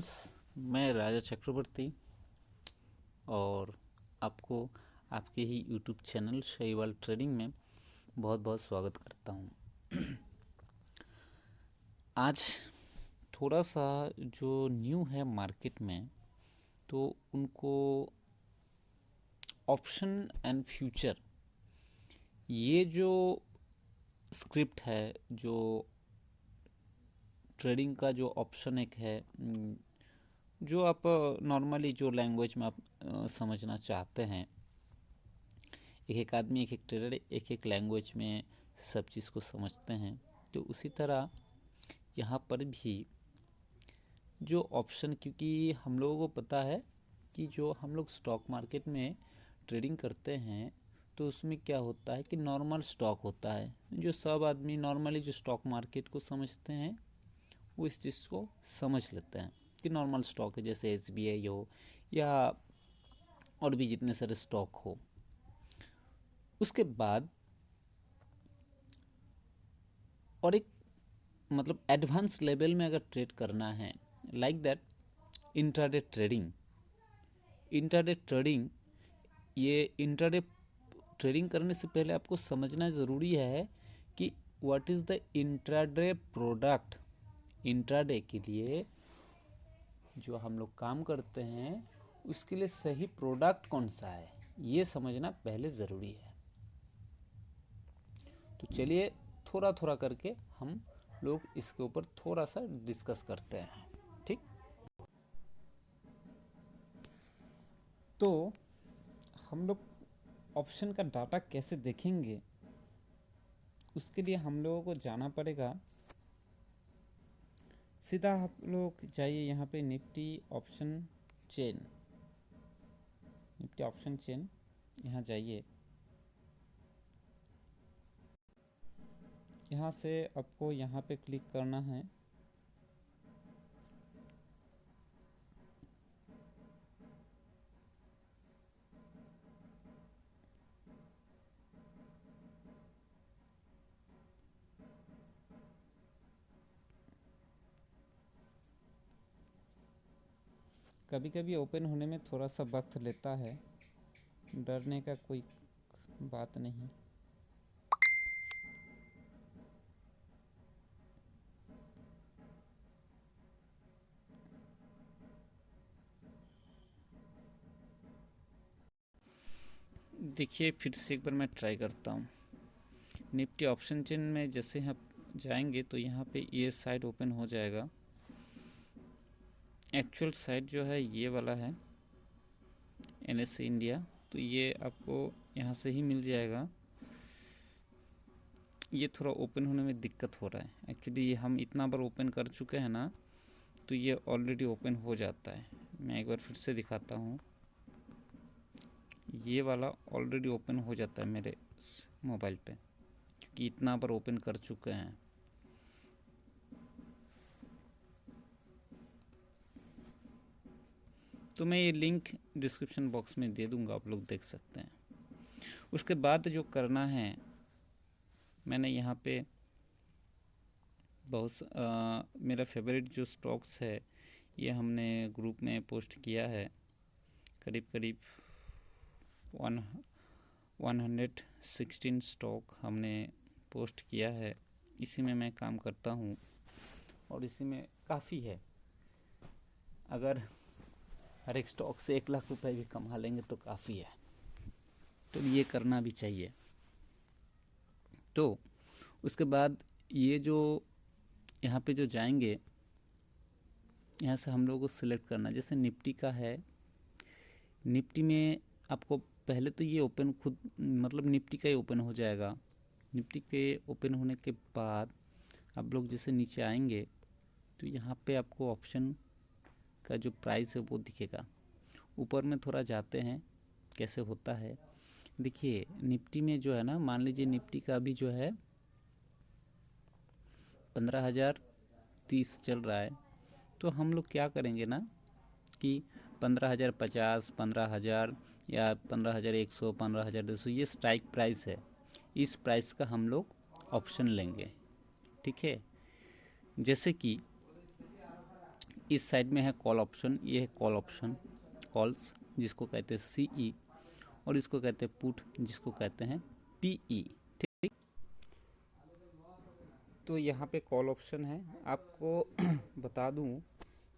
Friends, मैं राजा चक्रवर्ती और आपको आपके ही यूट्यूब चैनल शैवाल ट्रेडिंग में बहुत बहुत स्वागत करता हूँ। आज थोड़ा सा जो न्यू है मार्केट में, तो उनको ऑप्शन एंड फ्यूचर, ये जो स्क्रिप्ट है, जो ट्रेडिंग का जो ऑप्शन एक है, जो आप नॉर्मली जो लैंग्वेज में आप समझना चाहते हैं, एक एक आदमी, एक एक ट्रेडर एक एक लैंग्वेज में सब चीज़ को समझते हैं। तो उसी तरह यहाँ पर भी जो ऑप्शन, क्योंकि हम लोगों को पता है कि जो हम लोग स्टॉक मार्केट में ट्रेडिंग करते हैं तो उसमें क्या होता है कि नॉर्मल स्टॉक होता है। जो सब आदमी नॉर्मली जो स्टॉक मार्केट को समझते हैं वो इस चीज़ को समझ लेते हैं कि नॉर्मल स्टॉक है, जैसे SBI हो या और भी जितने सारे स्टॉक हो। उसके बाद और एक मतलब एडवांस लेवल में अगर ट्रेड करना है, लाइक दैट इंट्राडे ट्रेडिंग। ये इंट्राडे ट्रेडिंग करने से पहले आपको समझना ज़रूरी है कि what is the intraday product. Intraday के लिए जो हम लोग काम करते हैं उसके लिए सही प्रोडक्ट कौन सा है, ये समझना पहले ज़रूरी है। तो चलिए थोड़ा थोड़ा करके हम लोग इसके ऊपर थोड़ा सा डिस्कस करते हैं, ठीक। तो हम लोग ऑप्शन का डाटा कैसे देखेंगे, उसके लिए हम लोगों को जाना पड़ेगा। सीधा आप लोग जाइए यहाँ पे निफ्टी ऑप्शन चेन, यहाँ जाइए। यहाँ से आपको यहाँ पे क्लिक करना है। कभी कभी ओपन होने में थोड़ा सा वक्त लेता है, डरने का कोई बात नहीं। देखिए फिर से एक बार मैं ट्राई करता हूँ। निफ्टी ऑप्शन चेन में जैसे हम जाएंगे तो यहाँ पे ये साइड ओपन हो जाएगा। एक्चुअल साइड जो है ये वाला है, NSE इंडिया, तो ये आपको यहाँ से ही मिल जाएगा। ये थोड़ा ओपन होने में दिक्कत हो रहा है। एक्चुअली ये हम इतना बार ओपन कर चुके हैं ना, तो ये ऑलरेडी ओपन हो जाता है। मैं एक बार फिर से दिखाता हूँ। ये वाला ऑलरेडी ओपन हो जाता है मेरे मोबाइल पे, क्योंकि इतना बार ओपन कर चुके हैं। तो मैं ये लिंक डिस्क्रिप्शन बॉक्स में दे दूंगा, आप लोग देख सकते हैं। उसके बाद जो करना है, मैंने यहाँ पे मेरा फेवरेट जो स्टॉक्स है ये हमने ग्रुप में पोस्ट किया है। करीब करीब 116 स्टॉक हमने पोस्ट किया है। इसी में मैं काम करता हूँ और इसी में काफ़ी है। अगर हर एक स्टॉक से 1 लाख रुपए भी कमा लेंगे तो काफ़ी है, तो ये करना भी चाहिए। तो उसके बाद ये जो यहाँ पे जो जाएंगे, यहाँ से हम लोगों को सिलेक्ट करना, जैसे निफ्टी का है। निफ्टी में आपको पहले तो ये ओपन खुद मतलब निफ्टी का ही ओपन हो जाएगा। निफ्टी के ओपन होने के बाद आप लोग जैसे नीचे आएंगे तो यहाँ पे आपको ऑप्शन का जो प्राइस है वो दिखेगा। ऊपर में थोड़ा जाते हैं कैसे होता है। देखिए निफ्टी में जो है ना, मान लीजिए निफ्टी का अभी जो है 15,030 चल रहा है। तो हम लोग क्या करेंगे ना कि 15,050, 15,000 या 15,100, 15,200, ये स्ट्राइक प्राइस है। इस प्राइस का हम लोग ऑप्शन लेंगे, ठीक है। जैसे कि इस साइड में है कॉल ऑप्शन, ये है कॉल ऑप्शन, कॉल्स जिसको कहते हैं CE, और इसको कहते हैं पुट जिसको कहते हैं PE। ठीक, तो यहाँ पे कॉल ऑप्शन है। आपको बता दूँ,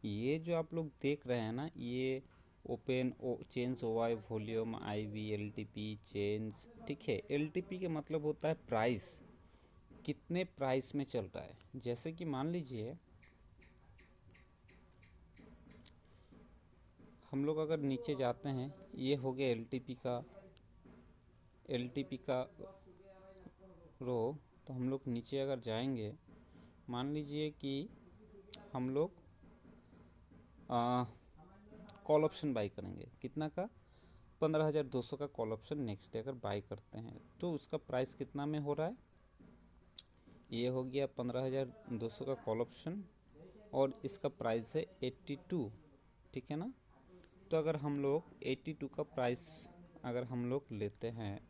ये जो आप लोग देख रहे हैं ना, ये open change OI volume IV LTP change, ठीक है। LTP के मतलब होता है प्राइस, कितने प्राइस में चल रहा है। जैसे कि मान लीजिए हम लोग अगर नीचे जाते हैं, ये हो गया LTP का रो, तो हम लोग नीचे अगर जाएंगे, मान लीजिए कि हम लोग कॉल ऑप्शन बाई करेंगे, कितना का, 15,200 का कॉल ऑप्शन नेक्स्ट डे अगर बाई करते हैं, तो उसका प्राइस कितना में हो रहा है, ये हो गया 15,200 का कॉल ऑप्शन, और इसका प्राइस है 82, ठीक है ना। तो अगर हम लोग 82 का प्राइस अगर हम लोग लेते हैं,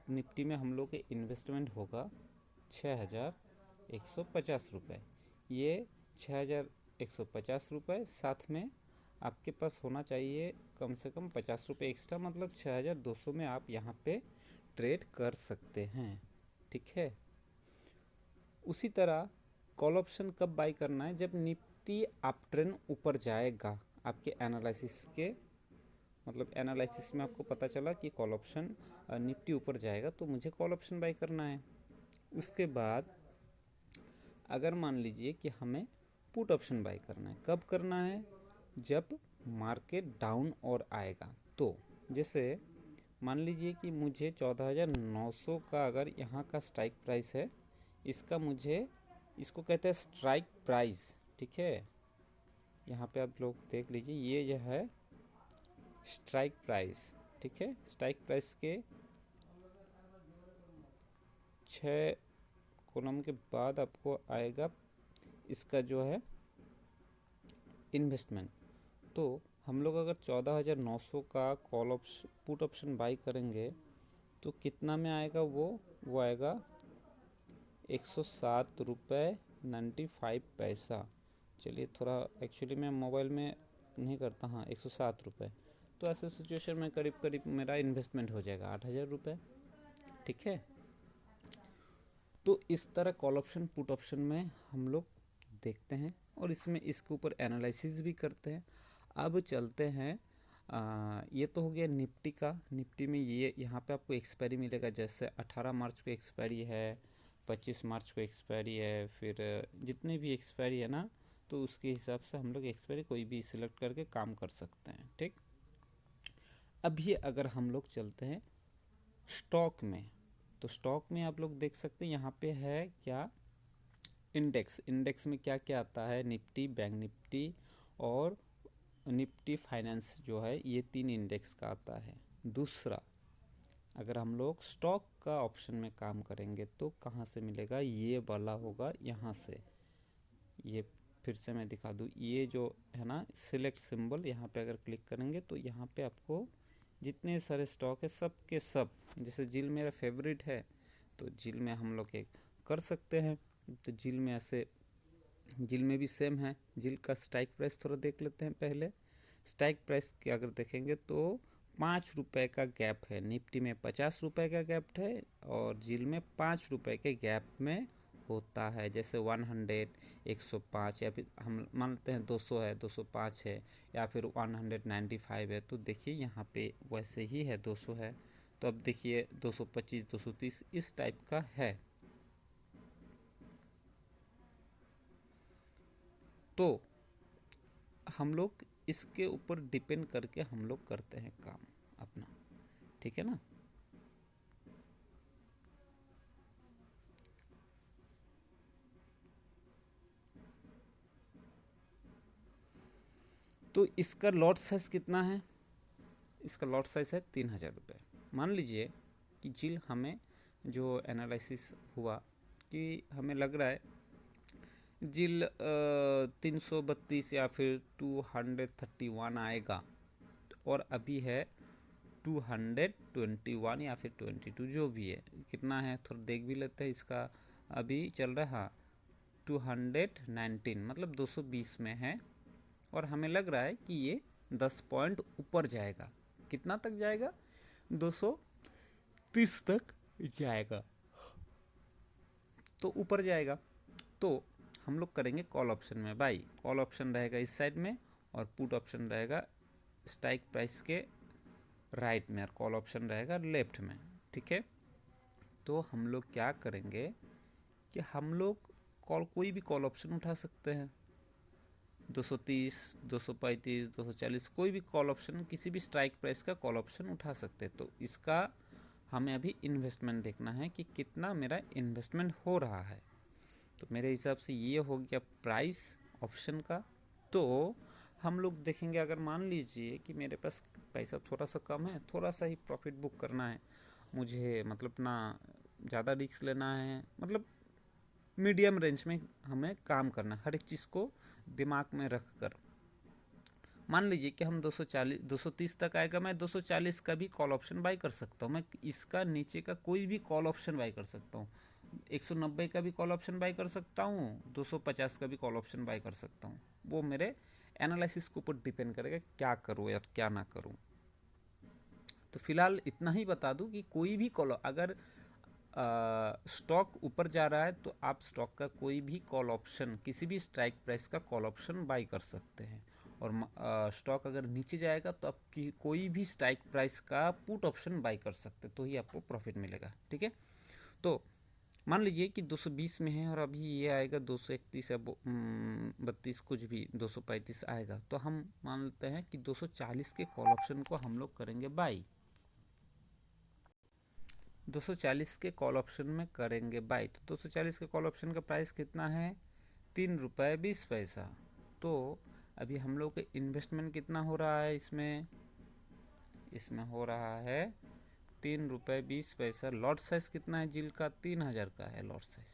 निफ्टी में हम लोग के इन्वेस्टमेंट होगा 6,150 रुपये। ये 6,150 रुपये, साथ में आपके पास होना चाहिए कम से कम 50 रुपये एक्स्ट्रा, मतलब 6,200 में आप यहाँ पे ट्रेड कर सकते हैं, ठीक है। उसी तरह कॉल ऑप्शन कब बाई करना है, जब निफ्टी अप ट्रेंड ऊपर जाएगा। आपके एनालिसिस के मतलब एनालिसिस में आपको पता चला कि कॉल ऑप्शन निफ्टी ऊपर जाएगा, तो मुझे कॉल ऑप्शन बाई करना है। उसके बाद अगर मान लीजिए कि हमें पुट ऑप्शन बाई करना है, कब करना है, जब मार्केट डाउन और आएगा। तो जैसे मान लीजिए कि मुझे 14,900 का अगर यहाँ का स्ट्राइक प्राइस है, इसका मुझे, इसको कहते हैं स्ट्राइक प्राइस, ठीक है। यहाँ पे आप लोग देख लीजिए, ये जो है स्ट्राइक प्राइस, ठीक है। स्ट्राइक प्राइस के 6 कॉलम के बाद आपको आएगा इसका जो है इन्वेस्टमेंट। तो हम लोग अगर 14,900 का call option put option by करेंगे, तो कितना में आएगा, वो आएगा 107 रुपये 95 पैसा। चलिए थोड़ा, एक्चुअली मैं मोबाइल में नहीं करता, हाँ 107 रुपये। तो ऐसे सिचुएशन में करीब करीब मेरा इन्वेस्टमेंट हो जाएगा 8,000 रुपये, ठीक है। तो इस तरह कॉल ऑप्शन पुट ऑप्शन में हम लोग देखते हैं, और इसमें इसके ऊपर एनालिसिस भी करते हैं। अब चलते हैं, ये तो हो गया निफ्टी का। निफ्टी में ये यहाँ पे आपको एक्सपायरी मिलेगा, जैसे 18 मार्च को एक्सपायरी है, 25 मार्च को एक्सपायरी है, फिर जितने भी एक्सपायरी है ना, तो उसके हिसाब से हम लोग एक्सपायरी कोई भी सिलेक्ट करके काम कर सकते हैं, ठीक। अभी अगर हम लोग चलते हैं स्टॉक में, तो स्टॉक में आप लोग देख सकते हैं यहाँ पे है क्या, इंडेक्स में क्या क्या आता है, निफ्टी, बैंक निफ्टी और निफ्टी फाइनेंस जो है, ये 3 इंडेक्स का आता है। दूसरा, अगर हम लोग स्टॉक का ऑप्शन में काम करेंगे तो कहाँ से मिलेगा, ये वाला होगा यहाँ से। ये फिर से मैं दिखा दूँ, ये जो है ना सिलेक्ट सिंबल, यहाँ पे अगर क्लिक करेंगे तो यहाँ पे आपको जितने सारे स्टॉक है सब के सब, जैसे जिल मेरा फेवरेट है, तो जिल में हम लोग एक कर सकते हैं। तो जिल में ऐसे, जिल में भी सेम है। जिल का स्ट्राइक प्राइस थोड़ा देख लेते हैं पहले। स्ट्राइक प्राइस के अगर देखेंगे तो 5 रुपये का गैप है, निफ्टी में 50 रुपये का गैप है, और जिल में 5 रुपये के गैप में होता है। जैसे 100, 105, या फिर हम मानते हैं 200 है, 205 है, या फिर 195 है। तो देखिए यहाँ पे वैसे ही है, 200 है, तो अब देखिए 225, 230 इस टाइप का है। तो हम लोग इसके ऊपर डिपेंड करके हम लोग करते हैं काम अपना, ठीक है ना। तो इसका लॉट साइज कितना है, इसका लॉट साइज है 3,000 रुपये। मान लीजिए कि जिल हमें जो एनालिसिस हुआ कि हमें लग रहा है जिल 332 या फिर 231 आएगा, और अभी है 221 या फिर 22, जो भी है, कितना है थोड़ा देख भी लेते हैं इसका अभी चल रहा हाँ 219 मतलब 220 में है और हमें लग रहा है कि ये 10 पॉइंट ऊपर जाएगा। कितना तक जाएगा? 230 तक जाएगा, तो ऊपर जाएगा। तो हम लोग करेंगे कॉल ऑप्शन में बाई। कॉल ऑप्शन रहेगा इस साइड में और पुट ऑप्शन रहेगा स्ट्राइक प्राइस के राइट में और कॉल ऑप्शन रहेगा लेफ्ट में। ठीक है, तो हम लोग क्या करेंगे कि हम लोग कोई भी कॉल ऑप्शन उठा सकते हैं। 230, 235, 240 कोई भी कॉल ऑप्शन, किसी भी स्ट्राइक प्राइस का कॉल ऑप्शन उठा सकते हैं। तो इसका हमें अभी इन्वेस्टमेंट देखना है कि कितना मेरा इन्वेस्टमेंट हो रहा है। तो मेरे हिसाब से ये हो गया प्राइस ऑप्शन का। तो हम लोग देखेंगे, अगर मान लीजिए कि मेरे पास पैसा थोड़ा सा कम है, थोड़ा सा ही प्रॉफिट बुक करना है मुझे, मतलब ना ज़्यादा रिस्क लेना है, मतलब मीडियम रेंज में हमें काम करना है, हर एक चीज़ को दिमाग में रख कर। मान लीजिए कि हम 240 230 तक आएगा, मैं 240 का भी कॉल ऑप्शन बाई कर सकता हूँ, मैं इसका नीचे का कोई भी कॉल ऑप्शन बाई कर सकता हूँ, 190 का भी कॉल ऑप्शन बाई कर सकता हूँ, 250 का भी कॉल ऑप्शन बाई कर सकता हूँ। वो मेरे एनालिसिस के ऊपर डिपेंड करेगा क्या करूँ या क्या ना करूँ। तो फिलहाल इतना ही बता दूँ कि कोई भी कॉल, अगर स्टॉक ऊपर जा रहा है तो आप स्टॉक का कोई भी कॉल ऑप्शन, किसी भी स्ट्राइक प्राइस का कॉल ऑप्शन बाई कर सकते हैं। और स्टॉक अगर नीचे जाएगा तो आप कोई भी स्ट्राइक प्राइस का पुट ऑप्शन बाई कर सकते हैं, तो ही आपको प्रॉफिट मिलेगा। ठीक है, तो मान लीजिए कि 220 में है और अभी ये आएगा 231 या 32 कुछ भी 235 आएगा, तो हम मान लेते हैं कि 240 के कॉल ऑप्शन को हम लोग करेंगे बाई। 240 के कॉल ऑप्शन में करेंगे बाई। तो 240 के कॉल ऑप्शन का प्राइस कितना है? 3 रुपये 20 पैसा। तो अभी हम लोग का इन्वेस्टमेंट कितना हो रहा है इसमें? इसमें हो रहा है 3 रुपये 20 पैसा। लॉट साइज कितना है जिल का? 3000 का है लॉट साइज।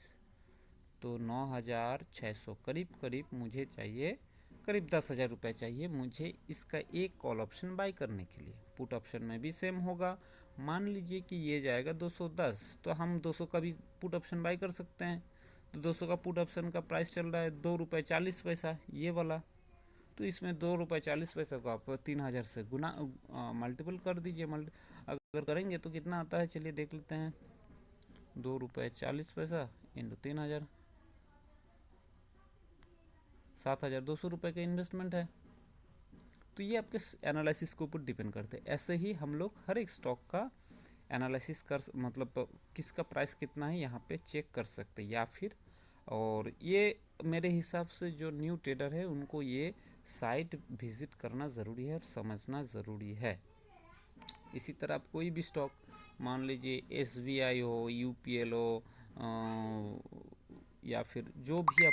तो 9600 करीब करीब मुझे चाहिए, करीब 10,000 रुपये चाहिए मुझे इसका एक कॉल ऑप्शन बाई करने के लिए। पुट ऑप्शन में भी सेम होगा। मान लीजिए कि ये जाएगा 210, तो हम 200 का भी पुट ऑप्शन बाई कर सकते हैं। तो 200 का पुट ऑप्शन का प्राइस चल रहा है 2 रुपये 40 पैसा, ये वाला। तो इसमें 2 रुपये 40 पैसा को आप 3000 से गुना मल्टीपल कर दीजिए। अगर करेंगे तो कितना आता है, चलिए देख लेते हैं। 2 रुपये 40 पैसा इंटू 3000, 7200 रुपये का इन्वेस्टमेंट है। तो ये आपके एनालिसिस के ऊपर डिपेंड करते हैं। ऐसे ही हम लोग हर एक स्टॉक का एनालिसिस कर, मतलब किसका प्राइस कितना है यहाँ पे चेक कर सकते हैं। या फिर, और ये मेरे हिसाब से जो न्यू ट्रेडर है उनको ये साइट विजिट करना ज़रूरी है और समझना ज़रूरी है। इसी तरह आप कोई भी स्टॉक, मान लीजिए SBI हो, UPL हो, या फिर जो भी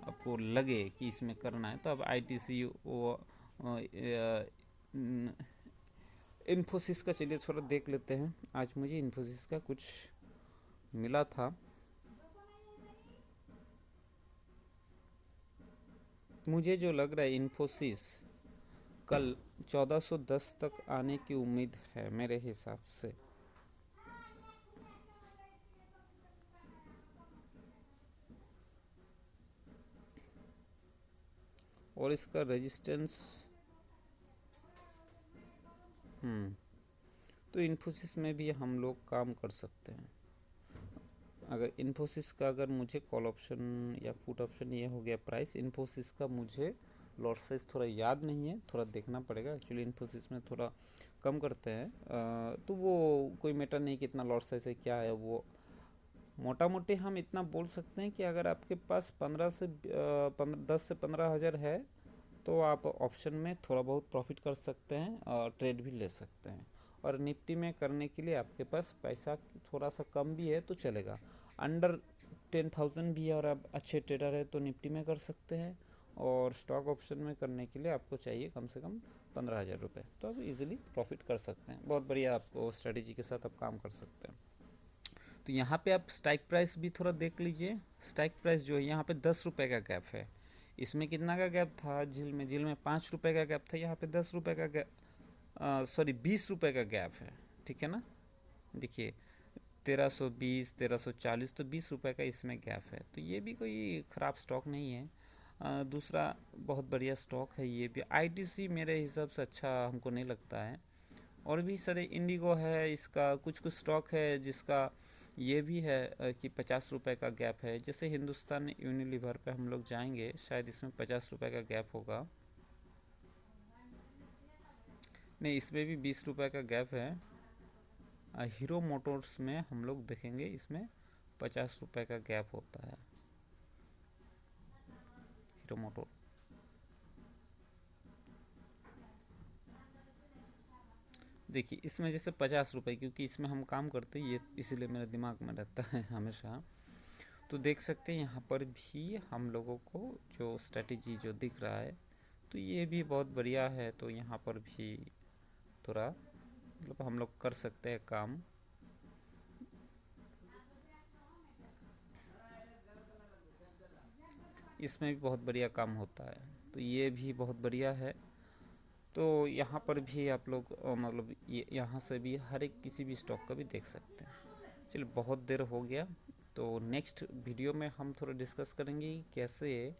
आपको लगे कि इसमें करना है, तो आप ITC इन्फोसिस का चलिए थोड़ा देख लेते हैं। आज मुझे इन्फोसिस का कुछ मिला था, मुझे जो लग रहा है इन्फोसिस कल 1410 तक आने की उम्मीद है मेरे हिसाब से। और इसका रेजिस्टेंस, तो इन्फोसिस में भी हम लोग काम कर सकते हैं। अगर इन्फोसिस का, अगर मुझे कॉल ऑप्शन या पुट ऑप्शन, ये हो गया प्राइस। इन्फोसिस का मुझे लॉट साइज थोड़ा याद नहीं है, थोड़ा देखना पड़ेगा। एक्चुअली इन्फोसिस में थोड़ा कम करते हैं, तो वो कोई मैटर नहीं कितना लॉट साइज है क्या है। वो मोटा मोटी हम इतना बोल सकते हैं कि अगर आपके पास 10 से 15 हज़ार है तो आप ऑप्शन में थोड़ा बहुत प्रॉफिट कर सकते हैं और ट्रेड भी ले सकते हैं। और निफ्टी में करने के लिए आपके पास पैसा थोड़ा सा कम भी है तो चलेगा। अंडर 10,000 भी है और आप अच्छे ट्रेडर है तो निफ्टी में कर सकते हैं। और स्टॉक ऑप्शन में करने के लिए आपको चाहिए कम से कम 15,000 रुपये, तो आप इजीली प्रॉफिट कर सकते हैं। बहुत बढ़िया, आपको स्ट्रेटेजी के साथ आप काम कर सकते हैं। तो यहाँ पे आप स्ट्राइक प्राइस भी थोड़ा देख लीजिए। स्ट्राइक प्राइस जो है यहाँ पे 10 रुपये का गैप है। इसमें कितना का गैप था झील में 5 रुपये का गैप था, यहाँ पे 10 रुपये का गैप, सॉरी 20 रुपये का गैप है। ठीक है ना, देखिए 1320, 1340, तो 20 रुपए का इसमें गैप है, तो ये भी कोई ख़राब स्टॉक नहीं है। दूसरा बहुत बढ़िया स्टॉक है ये भी। आईटीसी मेरे हिसाब से अच्छा हमको नहीं लगता है। और भी सारे इंडिगो है, इसका कुछ कुछ स्टॉक है जिसका ये भी है कि 50 रुपए का गैप है। जैसे हिंदुस्तान यूनिलीवर पे हम लोग जाएंगे, शायद इसमें 50 रुपए का गैप होगा। नहीं, इसमें भी 20 रुपए का गैप है। हीरो मोटर्स में हम लोग देखेंगे, इसमें 50 रुपए का गैप होता है हीरो मोटर। देखिए इसमें जैसे 50 रुपए, क्योंकि इसमें हम काम करते हैं ये, इसीलिए मेरे दिमाग में रहता है हमेशा। तो देख सकते हैं यहाँ पर भी हम लोगों को जो स्ट्रेटेजी जो दिख रहा है, तो ये भी बहुत बढ़िया है। तो यहाँ पर भी थोड़ा मतलब हम लोग कर सकते हैं काम। इसमें भी बहुत बढ़िया काम होता है, तो ये भी बहुत बढ़िया है। तो यहाँ पर भी आप लोग मतलब ये यहाँ से भी हर एक किसी भी स्टॉक का भी देख सकते हैं। चलिए बहुत देर हो गया, तो नेक्स्ट वीडियो में हम थोड़ा डिस्कस करेंगे कि कैसे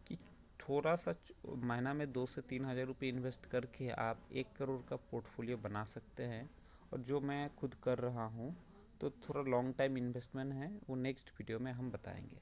कि थोड़ा सा महीना में 2 से 3 हज़ार रुपये इन्वेस्ट करके आप 1 करोड़ का पोर्टफोलियो बना सकते हैं। और जो मैं खुद कर रहा हूँ, तो थोड़ा लॉन्ग टाइम इन्वेस्टमेंट है, वो नेक्स्ट वीडियो में हम बताएंगे।